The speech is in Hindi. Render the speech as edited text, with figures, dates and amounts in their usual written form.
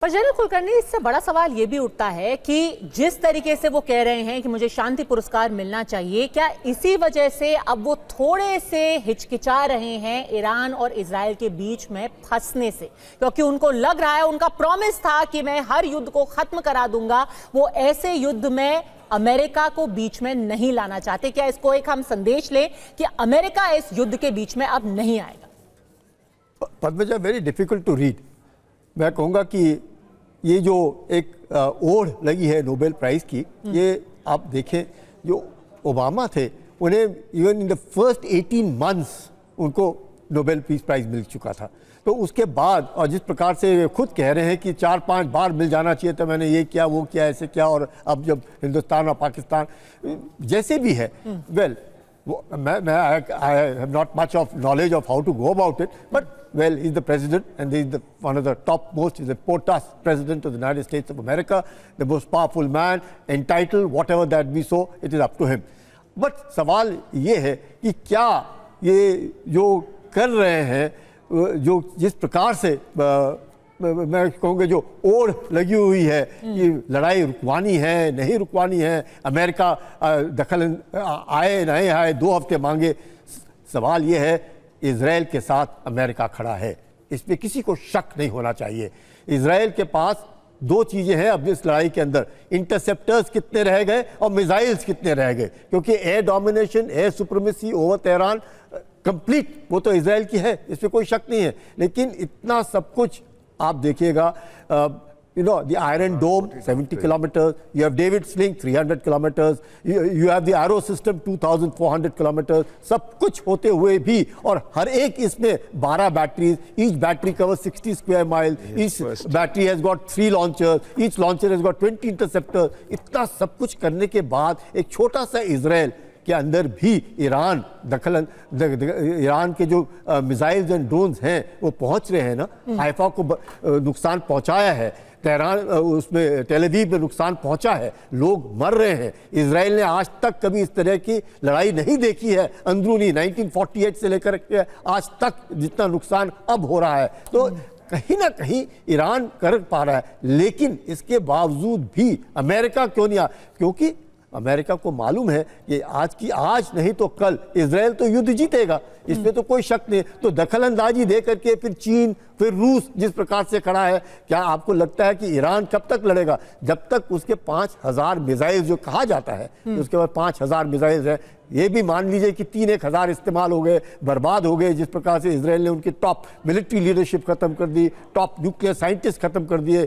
पर जनरल कुलकर्णी, इससे बड़ा सवाल ये भी उठता है कि जिस तरीके से वो कह रहे हैं कि मुझे शांति पुरस्कार मिलना चाहिए, क्या इसी वजह से अब वो थोड़े से हिचकिचा रहे हैं ईरान और इजराइल के बीच में फंसने से? क्योंकि उनको लग रहा है, उनका प्रॉमिस था कि मैं हर युद्ध को खत्म करा दूंगा, वो ऐसे युद्ध में अमेरिका को बीच में नहीं लाना चाहते। क्या इसको एक हम संदेश लें कि अमेरिका इस युद्ध के बीच में अब नहीं आएगा? Padmaja, very difficult to read. मैं कहूँगा कि ये जो एक ओढ़ लगी है नोबेल प्राइज़ की, ये आप देखें, जो ओबामा थे उन्हें even in the first 18 months उनको नोबेल पीस प्राइज़ मिल चुका था। तो उसके बाद, और जिस प्रकार से खुद कह रहे हैं कि 4-5 बार मिल जाना चाहिए था, मैंने ये किया वो किया ऐसे किया, और अब जब हिंदुस्तान और पाकिस्तान जैसे भी है, well I have not much of knowledge of how to go about it, but well, he's the president and he's one of the topmost, he's the POTUS president of the United States of America, the most powerful man, entitled, whatever that be so, it is up to him. But सवाल ये है कि क्या ये जो कर रहे हैं, जो जिस प्रकार से मैं कहूँगा जो ओढ़ लगी हुई है कि लड़ाई रुकवानी है नहीं रुकवानी है, अमेरिका दखल आए नहीं आए, 2 हफ्ते मांगे, सवाल ये है इजराइल के साथ अमेरिका खड़ा है, इसमें किसी को शक नहीं होना चाहिए। इजराइल के पास 2 चीज़ें हैं अब इस लड़ाई के अंदर, इंटरसेप्टर्स कितने रह गए और मिसाइल्स कितने रह गए, क्योंकि air domination, air supremacy over Tehran complete वो तो इजराइल की है, इसमें कोई शक नहीं है। लेकिन इतना सब कुछ आप देखिएगा, the Iron Dome 70 kilometers, you have David Sling 300 kilometers, you have the Arrow system 2400 kilometers, सब कुछ होते हुए भी, और हर एक इसमें 12 batteries, each battery covers 60 square miles, each battery has got 3 launchers, each launcher has got 20 interceptors। इतना सब कुछ करने के बाद एक छोटा सा इजराइल के अंदर भी ईरान ईरान के जो मिसाइल्स एंड ड्रोन्स हैं वो पहुंच रहे हैं ना, हाइफा को नुकसान पहुंचाया है, तेहरान उसमें टेल अवीव में नुकसान पहुंचा है, लोग मर रहे हैं। इजराइल ने आज तक कभी इस तरह की लड़ाई नहीं देखी है अंदरूनी, 1948 से लेकर के आज तक जितना नुकसान अब हो रहा है, तो कहीं ना कहीं ईरान कर पा रहा है। लेकिन इसके बावजूद भी अमेरिका क्यों नहीं क्योंकि अमेरिका को मालूम है कि आज नहीं तो कल इजराइल तो युद्ध जीतेगा, इसमें तो कोई शक नहीं। तो दखल अंदाजी दे करके फिर चीन, फिर रूस जिस प्रकार से खड़ा है, क्या आपको लगता है कि ईरान कब तक लड़ेगा? जब तक उसके 5000 मिसाइल जो कहा जाता है, उसके बाद 5000 मिसाइल है, ये भी मान लीजिए कि 3-1000 इस्तेमाल हो गए, बर्बाद हो गए, जिस प्रकार से इजराइल ने उनकी टॉप मिलिट्री लीडरशिप खत्म कर दी, टॉप न्यूक्लियर साइंटिस्ट खत्म कर दिए,